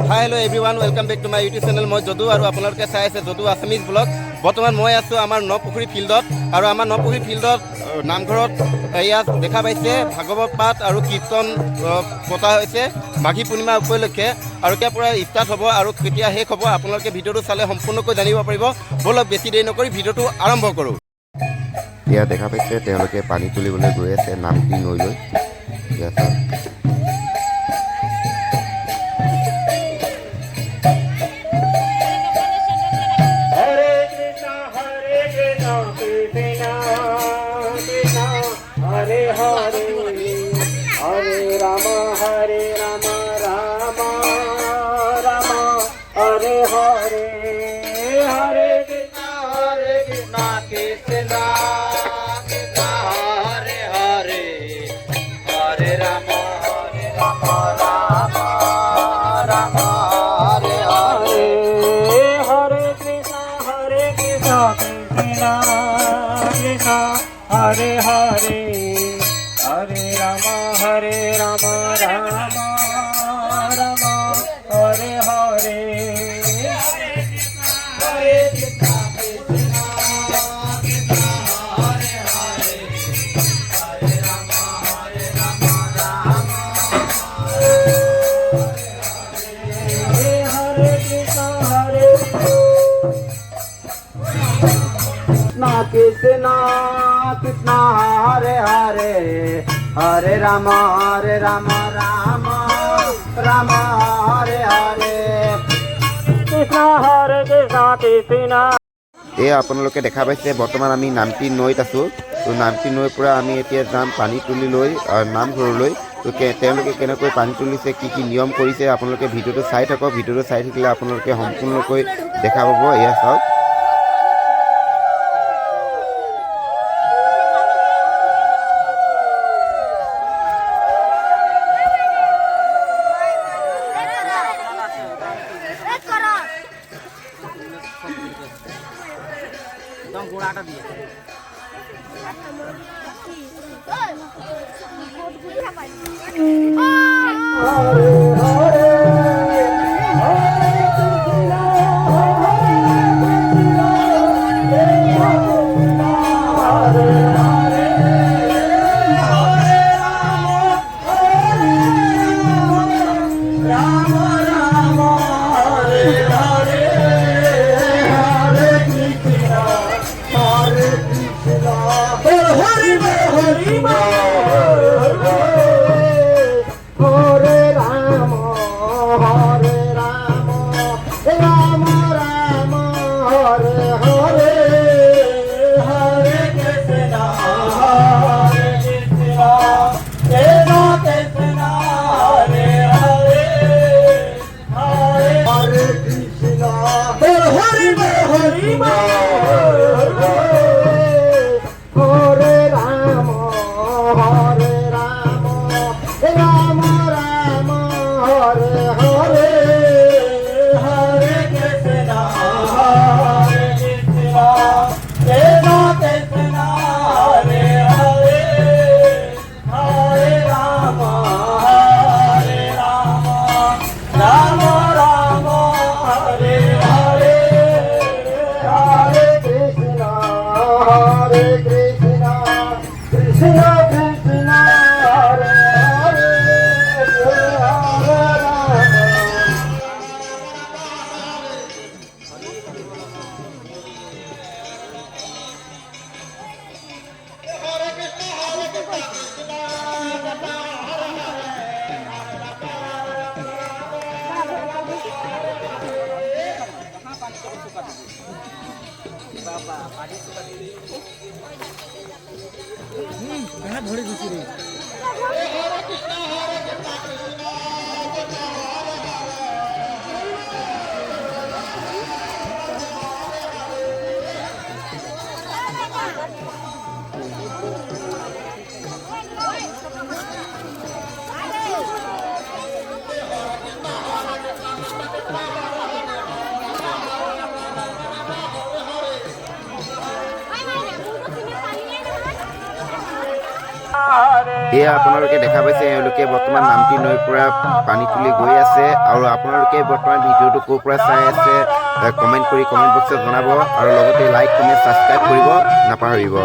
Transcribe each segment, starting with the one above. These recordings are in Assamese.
High hello' everyone welcome back to my YouTube channel. মই যদু আৰু আপোনালোকে চাই আছে যদু আছামিজ ব্লগ। বৰ্তমান মই আছোঁ আমাৰ নপুখুৰী ফিল্ডত আৰু আমাৰ নপুখুৰী ফিল্ডত নামঘৰত ইয়াত দেখা পাইছে ভাগৱত পাঠ আৰু কীৰ্তন পতা হৈছে মাঘী পূৰ্ণিমা উপলক্ষে আৰু কেতিয়াৰ পৰা ষ্টাৰ্ট হ'ব আৰু কেতিয়া শেষ হ'ব আপোনালোকে ভিডিঅ'টো চালে সম্পূৰ্ণকৈ জানিব পাৰিব। ব'লক বেছি দেৰি নকৰি ভিডিঅ'টো আৰম্ভ কৰোঁ। এতিয়া দেখা পাইছে তেওঁলোকে পানী তুলিবলৈ গৈ আছে নামটি নৈলৈ। Hare Hare Hare Rama Hare Rama Rama Rama Hare Hare Hare Krishna Krishna Krishna Hare Hare Hare Rama Rama Hare Krishna Krishna Krishna Hare Hare Hare Rama Rama Rama Hare Hare Krishna Hare Krishna Krishna। এয়া আপোনালোকে দেখা পাইছে বৰ্তমান আমি নামটি নৈত আছোঁ। তো নামটি নৈৰ পৰা আমি এতিয়া যাম পানী তুলি লৈ নামঘৰলৈ। তো তেওঁলোকে কেনেকৈ পানী তুলিছে কি কি নিয়ম কৰিছে আপোনালোকে ভিডিঅ'টো চাই থাকক। ভিডিঅ'টো চাই থাকিলে আপোনালোকে সম্পূৰ্ণকৈ দেখা পাব। এয়া চাওক। ধৰে দিচ্ছি ৰে। Hare সেয়া আপোনালোকে দেখা পাইছে এওঁলোকে বৰ্তমান নামটি নৈৰ পৰা পানী তুলি গৈ আছে আৰু আপোনালোকে বৰ্তমান ভিডিঅ'টো ক'ৰ পৰা চাই আছে কমেণ্ট কৰি কমেণ্ট বক্সত জনাব আৰু লগতে লাইক কমেণ্ট ছাবস্ক্ৰাইব কৰিব নাপাহৰিব।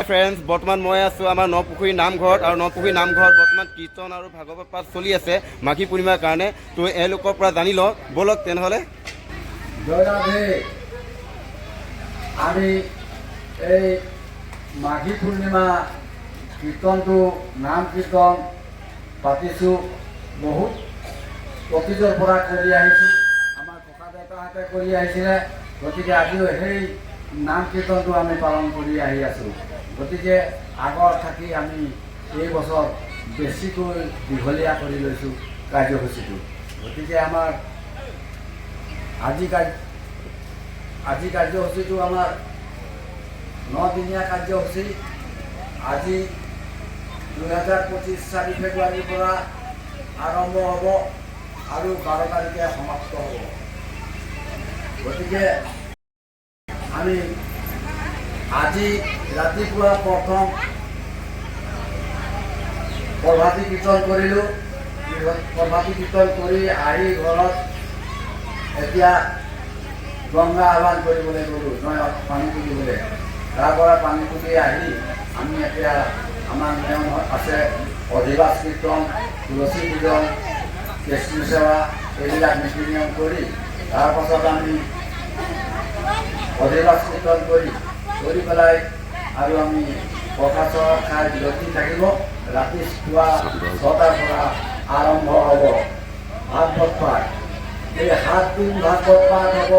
ফ্ৰেণ্ডছ, বৰ্তমান মই আছোঁ আমাৰ নপুখুৰী নামঘৰত আৰু নপুখুৰী নামঘৰত বৰ্তমান কীৰ্তন আৰু ভাগৱত পাঠ চলি আছে মাঘী পূৰ্ণিমাৰ কাৰণে। তো এওঁলোকৰ পৰা জানি লওঁ ব'লক তেনেহ'লে। জয় ৰাধে। আমি এই মাঘী পূৰ্ণিমা কীৰ্তনটো নাম কীৰ্তন পাতিছোঁ, বহুত অতীতৰ পৰা কৰি আহিছোঁ, আমাৰ ককা দেউতাহঁতে কৰি আহিছিলে, গতিকে আজিও সেই নাম কীৰ্তনটো আমি পালন কৰি আহি আছোঁ। গতিকে আগৰ থাকি আমি এই বছৰ বেছিকৈ দীঘলীয়া কৰি লৈছোঁ কাৰ্যসূচীটো। গতিকে আমাৰ আজি কাৰ্যসূচীটো আমাৰ 9 দিনীয়া কাৰ্যসূচী। আজি 2025 4 ফেব্ৰুৱাৰীৰ পৰা আৰম্ভ হ'ব আৰু 12 তাৰিখে সমাপ্ত হ'ব। গতিকে আমি আজি ৰাতিপুৱা প্ৰথম প্ৰভাতী কীৰ্তন কৰিলোঁ। প্ৰভাতী কীৰ্তন কৰি আহি ঘৰত এতিয়া গংগা আহ্বান কৰিবলৈ গ'লোঁ, নৈত পানী তুলিবলৈ। তাৰ পৰা পানী তুলি আহি আমি এতিয়া আমাৰ নিয়ম আছে অধিবাস কীৰ্তন, তুলসী পূজন, কৃষ্ণ সেৱা, এইবিলাক নীতি নিয়ম কৰি তাৰপাছত আমি অধিবাস কীৰ্তন কৰি পেলাই আৰু আমি প্ৰসাদ চসাদ খাই বিৰতি থাকিব। ৰাতি পুৱা 6টাৰ পৰা আৰম্ভ হ'ব ভাগৱত পাঠ। এই 7 দিন ভাগৱত পাঠ হ'ব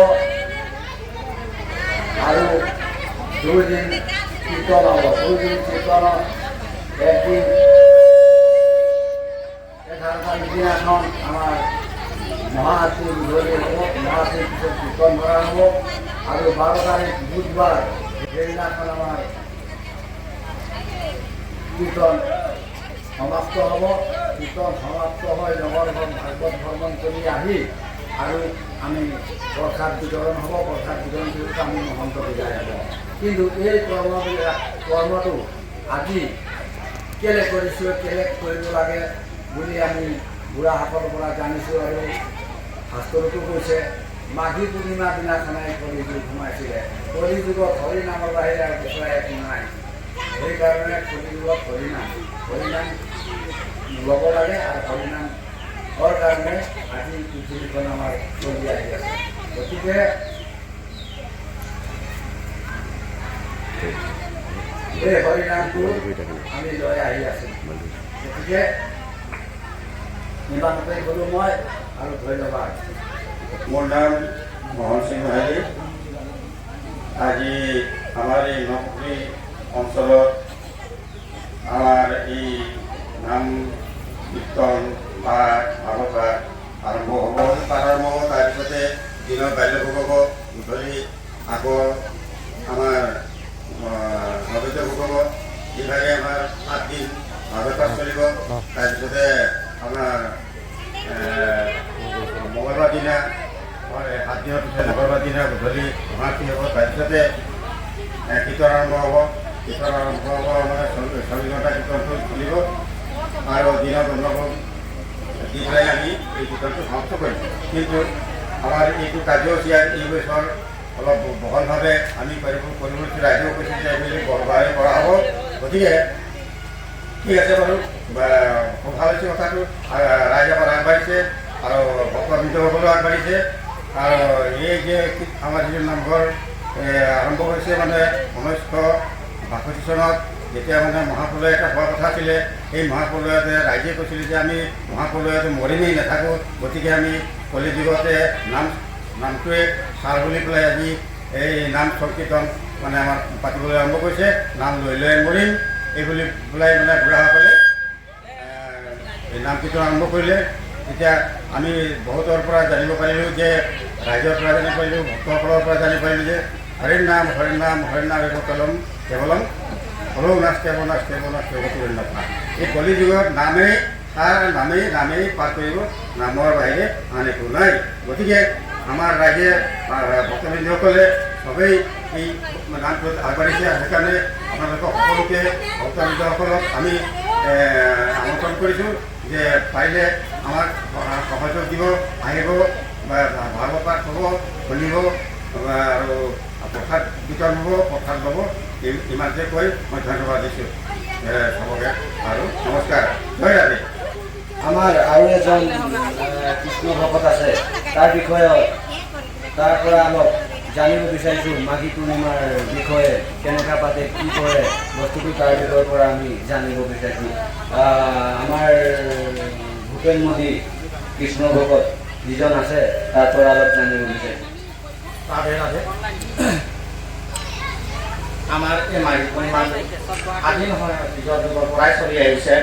আৰু 2 দিন কীৰ্তন হ'ব। 2 দিন কীৰ্তনত একদিন 11 তাৰিখ দিনাখন আমাৰ মহাআৰতী গধূলি হ'ব, মহাআৰতীৰ পিছত কীৰ্তন কৰা হ'ব আৰু 12 তাৰিখ বুধবাৰ সেইদিনাখন আমাৰ কীৰ্তন সমাপ্ত হ'ব। কীৰ্তন সমাপ্ত হৈ নগৰখন ভাগৱত ভ্ৰমণ কৰি আহি আৰু আমি প্ৰসাদ বিতৰণ হ'ব। প্ৰসাদ বিতৰণ কৰি আমি মহন্ত বিদায় হ'ব। কিন্তু এই কৰ্মটো আজি কেলে কৰিছোঁ, কেলে কৰিব লাগে বুলি আমি বুঢ়াসকলৰ পৰা জানিছোঁ আৰু শাস্ত্ৰতো কৈছে মাঘী পূৰ্ণিমা দিনাখনে কলিযুগ সোমাইছিলে। কলিযুগত হৰি নামৰ বাহিৰে আৰু দুচৰা একো নাই। সেইকাৰণে কলিযুগত হৰিনাম ল'ব লাগে আৰু হৰিনামৰ কাৰণে আজি পৃথিৱীখন আমাৰ চলি আহি আছে। গতিকে এই হৰিনামটো আমি লৈ আহি আছোঁ। গতিকে ইমানতে গ'লোঁ মই আৰু ধন্যবাদ। মোৰ নাম মোহন সিং গোহাঁই। আজি আমাৰ এই নপুখুৰী অঞ্চলত আমাৰ এই নাম কীৰ্তন পাঠ ভাগৱত আৰম্ভ হ'ব। আৰম্ভ হ'ব, তাৰপিছতে দিনত বাল্যভোগ হ'ব, গধূলি আকৌ আমাৰ নৈবেদ্য ভোগ হ'ব। ইভাগে আমাৰ 7 দিন ভাগৱত পাঠ চলিব। তাৰপিছতে আমাৰ মঙলবাৰ দিনা 7 দিনৰ পিছত মঙলবাৰ দিনা গধূলি সমাপ্তি হ'ব। তাৰপিছতে কীৰ্তন আৰম্ভ হ'ব। কীৰ্তন আৰম্ভ হ'ব মানে 24 ঘণ্টা কীৰ্তনটো চলিব আৰু দিনত অন্নভোগ দি পেলাই আমি এই কীৰ্তনটো সমাপ্ত কৰিম। কিন্তু আমাৰ এইটো কাৰ্যসূচী এই বছৰ অলপ বহলভাৱে আমি কৰিবলৈ ৰাইজেও কৈছোঁ যে এইবিলাক বহলভাৱে কৰা হ'ব। গতিকে ঠিক আছে বাৰু, খুব ভাল হৈছে কথাটো। ৰাইজে আমাৰ আগবাঢ়িছে আৰু ভক্তবৃন্দসকলেও আগবাঢ়িছে আৰু এই যে আমাৰ যিটো নামঘৰ আৰম্ভ হৈছে মানে 1962 চনত যেতিয়া মানে মহাপ্ৰলয় এটা হোৱাৰ কথা আছিলে, সেই মহাপ্ৰলয়তে ৰাইজে কৈছিলে যে আমি মহাপ্ৰলয়তে মৰিমেই নাথাকোঁ, গতিকে আমি কলিযুগতে নামটোৱে সাৰ বুলি পেলাই আজি এই নাম সংকীৰ্তন মানে আমাৰ পাতিবলৈ আৰম্ভ কৰিছে। নাম লৈ লৈ মৰিম এই বুলি পেলাই মানে বুঢ়াসকলে এই নাম কীৰ্তন আৰম্ভ কৰিলে তেতিয়া আমি বহুতৰ পৰা জানিব পাৰিলোঁ যে ৰাইজৰ পৰা জানিব পাৰিলোঁ ভক্তসকলৰ পৰা জানিব পাৰিলোঁ যে হৰিৰ নাম এব কেৱলম হৰৌ নাচ কেৱনাথ এই কলি যুগত নামেই পাঠ কৰিব নামৰ বাহিৰে আন একো নাই। গতিকে আমাৰ ৰাইজে ভক্তবৃন্দসকলে সবেই এই নামটোত আগবাঢ়িছে। সেইকাৰণে আপোনালোকক সকলোকে ভক্তবৃন্দসকলক আমি আমন্ত্ৰণ কৰিছোঁ যে পাৰিলে আমাক সহযোগ দিব, আহিব, ভাগৱত পাঠ হ'ব, শুনিব আৰু প্ৰসাদ বিতৰণ হ'ব, প্ৰসাদ ল'ব। ইমানতে কৈ মই ধন্যবাদ দিছোঁ চবকে আৰু নমস্কাৰ। জয় ৰাধে। আমাৰ আৰু এজন কৃষ্ণ ভকত আছে, তাৰ বিষয়ে তাৰ পৰা অলপ জানিব বিচাৰিছোঁ। মাঘী পূৰ্ণিমাৰ বিষয়ে কেনেকৈ পাতে, কি কৰে বস্তুটো তাৰ বিষয়ৰ পৰা আমি জানিব বিচাৰিছোঁ। আমাৰ ভূপেন মোদী কৃষ্ণ ভকত যিজন আছে তাৰ পৰা অলপ জানিব বিচাৰিছোঁ। ৰাধে ৰাধে। আমাৰ এই মাঘী পূৰ্ণিমাটো আজি নহয়, অতীজৰ যুগৰ পৰাই চলি আহিছে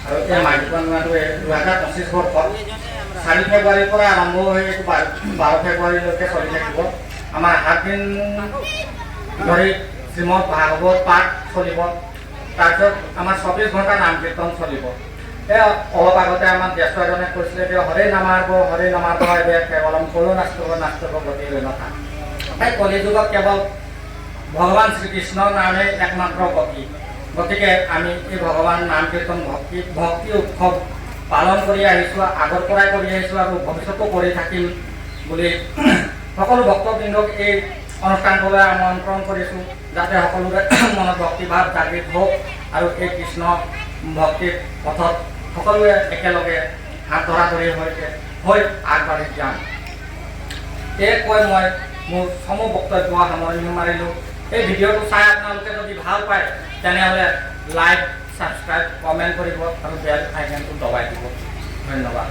আৰু এই মাঘী পূৰ্ণিমাটো 2025 বৰ্ষত 4 ফেব্ৰুৱাৰীৰ পৰা আৰম্ভ হৈ 12 ফেব্ৰুৱাৰীলৈকে চলি থাকিব। আমাৰ 7 দিন ধৰি শ্ৰীমদ ভাগৱত পাঠ চলিব। তাৰপিছত আমাৰ 24 ঘণ্টা নাম কীৰ্তন চলিব। এই অলপ আগতে আমাৰ জ্যেষ্ঠ এজনে কৈছিলে যে হৰে নামাৰ্ব এবে কেৱলম কৰো নাস্তিব গতি নথা। এই কলি যুগত কেৱল ভগৱান শ্ৰীকৃষ্ণৰ নামেই একমাত্ৰ গতি। গতিকে আমি এই ভগৱান নাম কীৰ্তন ভক্তি উৎসৱ পালন কৰি আহিছোঁ, আগৰ পৰাই কৰি আহিছোঁ আৰু ভৱিষ্যতো কৰি থাকিম বুলি সকলো ভক্তবৃন্দক এই অনুষ্ঠানটোলৈ আমন্ত্ৰণ কৰিছোঁ, যাতে সকলোৰে মনত ভক্তিভাৱ জাগৃত হওক আৰু এই কৃষ্ণ ভক্তিৰ পথত সকলোৱে একেলগে হাত ধৰা ধৰি হৈ আগবাঢ়ি যাম। এই কৈ মই মোৰ সমূহ বক্তব্য সামৰণি মাৰিলোঁ। এই ভিডিঅ'টো চাই আপোনালোকে যদি ভাল পায় তেনেহ'লে লাইক, ছাবস্ক্ৰাইব, কমেণ্ট কৰিব আৰু বেল আইকনটো দবাই দিব। ধন্যবাদ।